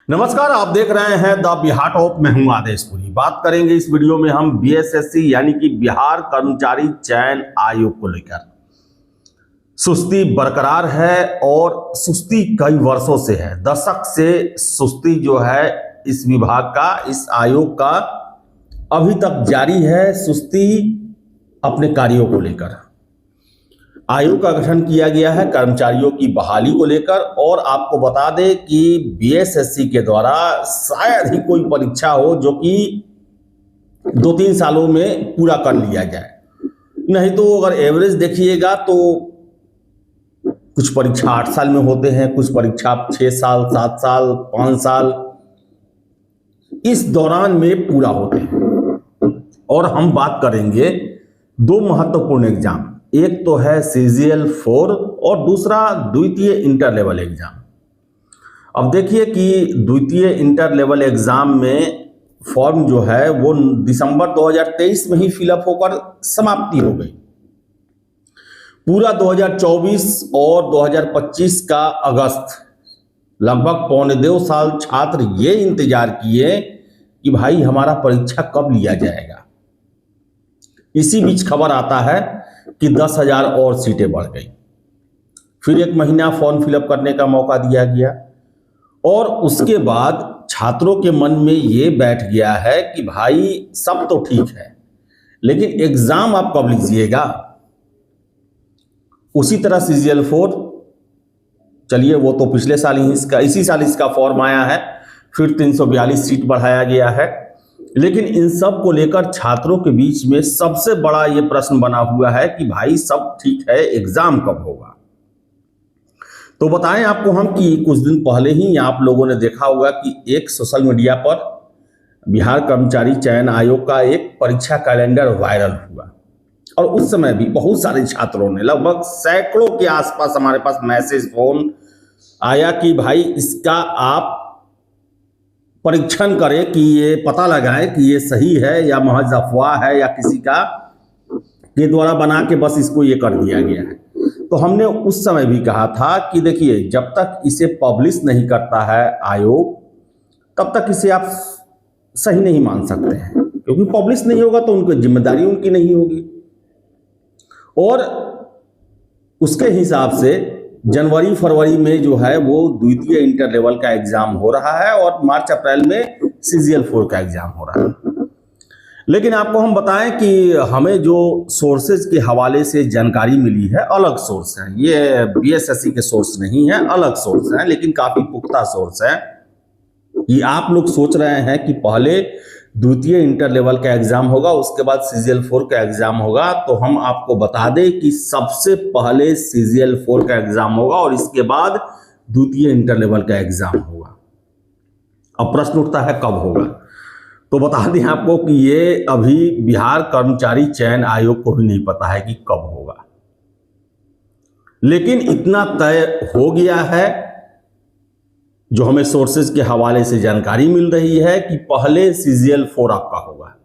नमस्कार, आप देख रहे हैं द बिहार टॉप। मैं हूं आदेशपुरी। बात करेंगे इस वीडियो में हम बीएसएससी यानी कि बिहार कर्मचारी चयन आयोग को लेकर। सुस्ती बरकरार है और सुस्ती कई वर्षों से है, दशक से सुस्ती जो है इस विभाग का, इस आयोग का अभी तक जारी है। सुस्ती अपने कार्यों को लेकर आयोग का गठन किया गया है कर्मचारियों की बहाली को लेकर। और आपको बता दें कि बीएसएससी के द्वारा शायद ही कोई परीक्षा हो जो कि 2-3 सालों में पूरा कर लिया जाए। नहीं तो अगर एवरेज देखिएगा तो कुछ परीक्षा 8 साल में होते हैं, कुछ परीक्षा 6 साल, 7 साल, 5 साल इस दौरान में पूरा होते हैं। और हम बात करेंगे 2 महत्वपूर्ण एग्जाम, एक तो है CGL 4 और दूसरा द्वितीय इंटर लेवल एग्जाम। अब देखिए कि द्वितीय इंटर लेवल एग्जाम में फॉर्म जो है वो दिसंबर 2023 में ही फिलअप होकर समाप्ति हो गई। पूरा 2024 और 2025 का अगस्त, लगभग 2.25 साल छात्र ये इंतजार किए कि भाई हमारा परीक्षा कब लिया जाएगा। इसी बीच खबर आता है कि 10,000 और सीटें बढ़ गई। फिर 1 महीना फॉर्म फिलअप करने का मौका दिया गया और उसके बाद छात्रों के मन में ये बैठ गया है कि भाई सब तो ठीक है लेकिन एग्जाम आप कब लीजिएगा। उसी तरह CGL 4, चलिए वो तो पिछले साल ही इसी साल इसका फॉर्म आया है, फिर 342 सीट बढ़ाया गया है। लेकिन इन सब को लेकर छात्रों के बीच में सबसे बड़ा ये प्रश्न बना हुआ है कि भाई सब ठीक है, एग्जाम कब होगा। तो बताएं आपको हम कि कुछ दिन पहले ही आप लोगों ने देखा होगा कि एक सोशल मीडिया पर बिहार कर्मचारी चयन आयोग का एक परीक्षा कैलेंडर वायरल हुआ और उस समय भी बहुत सारे छात्रों ने, लगभग सैकड़ों के आसपास हमारे पास मैसेज, फोन आया कि भाई इसका आप परीक्षण करें कि ये पता लगाएं कि ये सही है या महज अफवाह है या किसी का के द्वारा बना के बस इसको ये कर दिया गया है। तो हमने उस समय भी कहा था कि देखिए जब तक इसे पब्लिश नहीं करता है आयोग तब तक इसे आप सही नहीं मान सकते हैं, क्योंकि पब्लिश नहीं होगा तो उनकी जिम्मेदारी उनकी नहीं होगी। और उसके हिसाब से जनवरी फरवरी में जो है वो द्वितीय इंटर लेवल का एग्जाम हो रहा है और मार्च अप्रैल में CGL 4 का एग्जाम हो रहा है। लेकिन आपको हम बताएं कि हमें जो सोर्सेज के हवाले से जानकारी मिली है, अलग सोर्स है, ये बीएसएससी के सोर्स नहीं है, अलग सोर्स है, लेकिन काफी पुख्ता सोर्स है। ये आप लोग सोच रहे हैं कि पहले द्वितीय इंटर लेवल का एग्जाम होगा, उसके बाद CGL 4 का एग्जाम होगा, तो हम आपको बता दें कि सबसे पहले CGL 4 का एग्जाम होगा और इसके बाद द्वितीय इंटर लेवल का एग्जाम होगा। अब प्रश्न उठता है कब होगा, तो बता दें आपको कि ये अभी बिहार कर्मचारी चयन आयोग को भी नहीं पता है कि कब होगा। लेकिन इतना तय हो गया है, जो हमें सोर्सेज के हवाले से जानकारी मिल रही है कि पहले CGL 4 आपका होगा।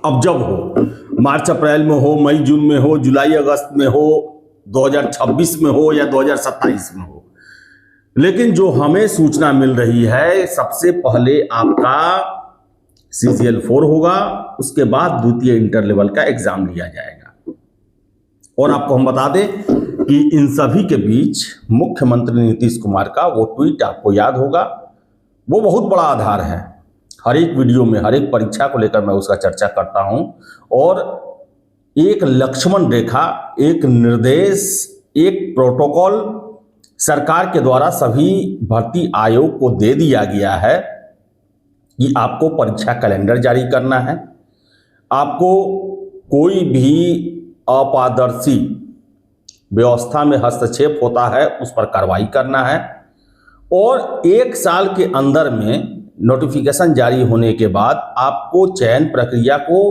अब जब हो, मार्च अप्रैल में हो, मई जून में हो, जुलाई अगस्त में हो, 2026 में हो या 2027 में हो, लेकिन जो हमें सूचना मिल रही है सबसे पहले आपका CGL 4 होगा, उसके बाद द्वितीय इंटर लेवल का एग्जाम लिया जाएगा। और आपको हम बता दें कि इन सभी के बीच मुख्यमंत्री नीतीश कुमार का वो ट्वीट आपको याद होगा, वो बहुत बड़ा आधार है। हर एक वीडियो में हर एक परीक्षा को लेकर मैं उसका चर्चा करता हूं और एक लक्ष्मण रेखा, एक निर्देश, एक प्रोटोकॉल सरकार के द्वारा सभी भर्ती आयोग को दे दिया गया है कि आपको परीक्षा कैलेंडर जारी करना है, आपको कोई भी अपारदर्शी व्यवस्था में हस्तक्षेप होता है उस पर कार्रवाई करना है और 1 साल के अंदर में नोटिफिकेशन जारी होने के बाद आपको चयन प्रक्रिया को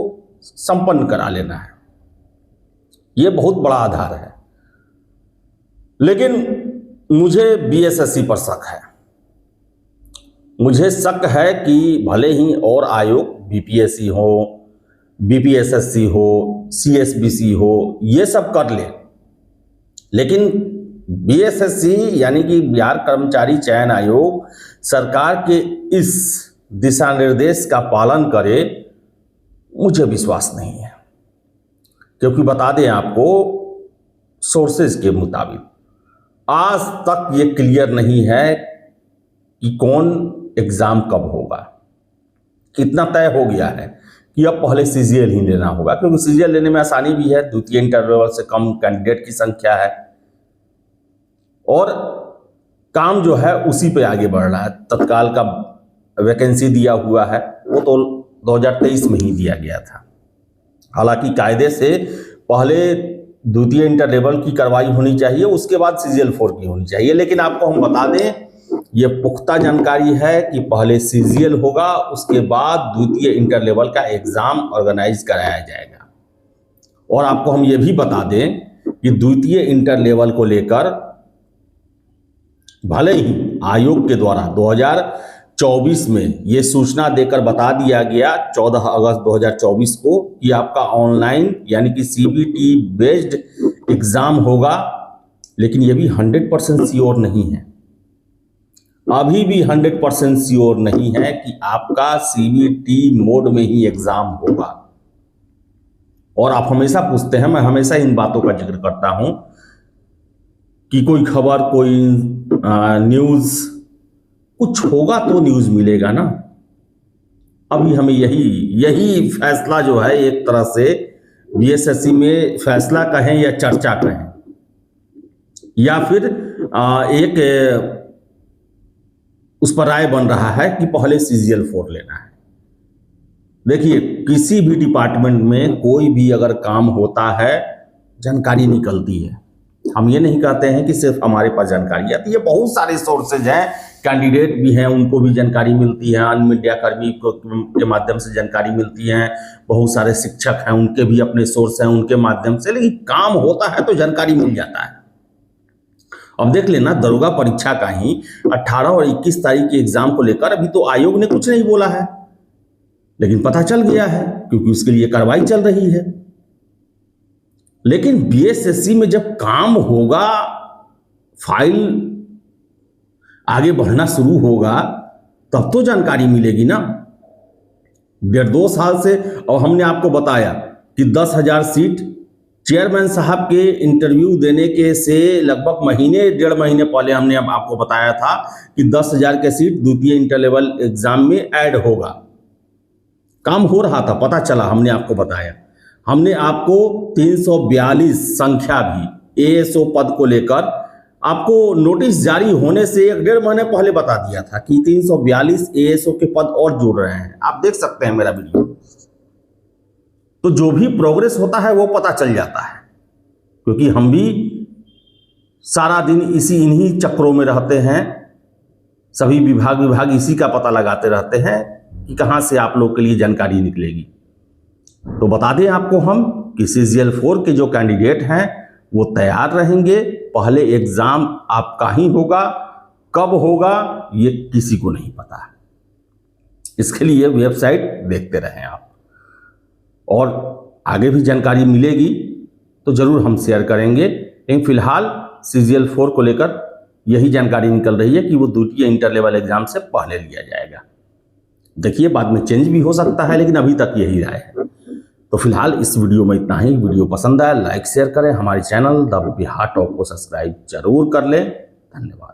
संपन्न करा लेना है। यह बहुत बड़ा आधार है। लेकिन मुझे बीएसएससी पर शक है। मुझे शक है कि भले ही और आयोग बीपीएससी हो, बीपीएसएससी हो, CSBC हो, ये सब कर ले, लेकिन बीएसएससी यानी कि बिहार कर्मचारी चयन आयोग सरकार के इस दिशा निर्देश का पालन करे, मुझे विश्वास नहीं है। क्योंकि बता दें आपको, सोर्सेज के मुताबिक आज तक ये क्लियर नहीं है कि कौन एग्जाम कब होगा। कितना तय हो गया है कि अब पहले सीजीएल ही लेना होगा, क्योंकि सीजीएल लेने में आसानी भी है, द्वितीय इंटर लेवल से कम कैंडिडेट की संख्या है और काम जो है उसी पे आगे बढ़ रहा है। तत्काल का वैकेंसी दिया हुआ है, वो तो 2023 में ही दिया गया था। हालांकि कायदे से पहले द्वितीय इंटर लेवल की कार्रवाई होनी चाहिए, उसके बाद सीजीएल 4 की होनी चाहिए। लेकिन आपको हम बता दें, ये पुख्ता जानकारी है कि पहले सीजीएल होगा, उसके बाद द्वितीय इंटर लेवल का एग्जाम ऑर्गेनाइज कराया जाएगा। और आपको हम ये भी बता दें कि द्वितीय इंटर लेवल को लेकर भले ही आयोग के द्वारा 2024 में ये सूचना देकर बता दिया गया 14 अगस्त 2024 को कि आपका ऑनलाइन यानी कि सीबीटी बेस्ड एग्जाम होगा, लेकिन ये भी 100% श्योर नहीं है। अभी भी 100% श्योर नहीं है कि आपका सीबीटी मोड में ही एग्जाम होगा। और आप हमेशा पूछते हैं, मैं हमेशा इन बातों का जिक्र करता हूं कि कोई खबर, कोई न्यूज़, कुछ होगा तो न्यूज़ मिलेगा ना। अभी हमें यही फैसला जो है, एक तरह से बीएसएससी में फैसला कहें या चर्चा कहें या फिर एक उस पर राय बन रहा है कि पहले सीजीएल 4 लेना है। देखिए, किसी भी डिपार्टमेंट में कोई भी अगर काम होता है, जानकारी निकलती है। हम ये नहीं कहते हैं कि सिर्फ हमारे पास जानकारी आती है, बहुत सारे सोर्सेज हैं, कैंडिडेट भी हैं, उनको भी जानकारी मिलती है, अन्य मीडिया कर्मी के माध्यम से जानकारी मिलती है, बहुत सारे शिक्षक हैं, उनके भी अपने सोर्स हैं, उनके माध्यम से। लेकिन काम होता है तो जानकारी मिल जाता है। अब देख लेना, दरोगा परीक्षा का ही 18 और 21 तारीख के एग्जाम को लेकर अभी तो आयोग ने कुछ नहीं बोला है, लेकिन पता चल गया है क्योंकि उसके लिए कार्रवाई चल रही है। लेकिन बीएसएससी में जब काम होगा, फाइल आगे बढ़ना शुरू होगा, तब तो जानकारी मिलेगी ना। 1.5-2 साल से, और हमने आपको बताया कि 10,000 सीट, चेयरमैन साहब के इंटरव्यू देने के से लगभग महीने 1.5 महीने पहले हमने आपको बताया था कि 10,000 के सीट द्वितीय इंटर लेवल एग्जाम में ऐड होगा। काम हो रहा था, पता चला, हमने आपको बताया। हमने आपको 342 संख्या भी एएसओ पद को लेकर आपको नोटिस जारी होने से 1-1.5 महीने पहले बता दिया था कि 342 एएसओ के पद और जुड़ रहे हैं। आप देख सकते हैं मेरा वीडियो। तो जो भी प्रोग्रेस होता है वो पता चल जाता है, क्योंकि हम भी सारा दिन इन्हीं चक्रों में रहते हैं। सभी विभाग इसी का पता लगाते रहते हैं कि कहां से आप लोग के लिए जानकारी निकलेगी। तो बता दें आपको हम कि सीजीएल 4 के जो कैंडिडेट हैं वो तैयार रहेंगे। पहले एग्जाम आपका ही होगा, कब होगा ये किसी को नहीं पता है। इसके लिए वेबसाइट देखते रहें आप, और आगे भी जानकारी मिलेगी तो जरूर हम शेयर करेंगे। लेकिन फिलहाल सीजीएल 4 को लेकर यही जानकारी निकल रही है कि वो द्वितीय इंटर लेवल एग्जाम से पहले लिया जाएगा। देखिए, बाद में चेंज भी हो सकता है, लेकिन अभी तक यही राय है। तो फिलहाल इस वीडियो में इतना ही। वीडियो पसंद आया लाइक शेयर करें, हमारे चैनल द बिहार टॉप को सब्सक्राइब जरूर कर लें। धन्यवाद।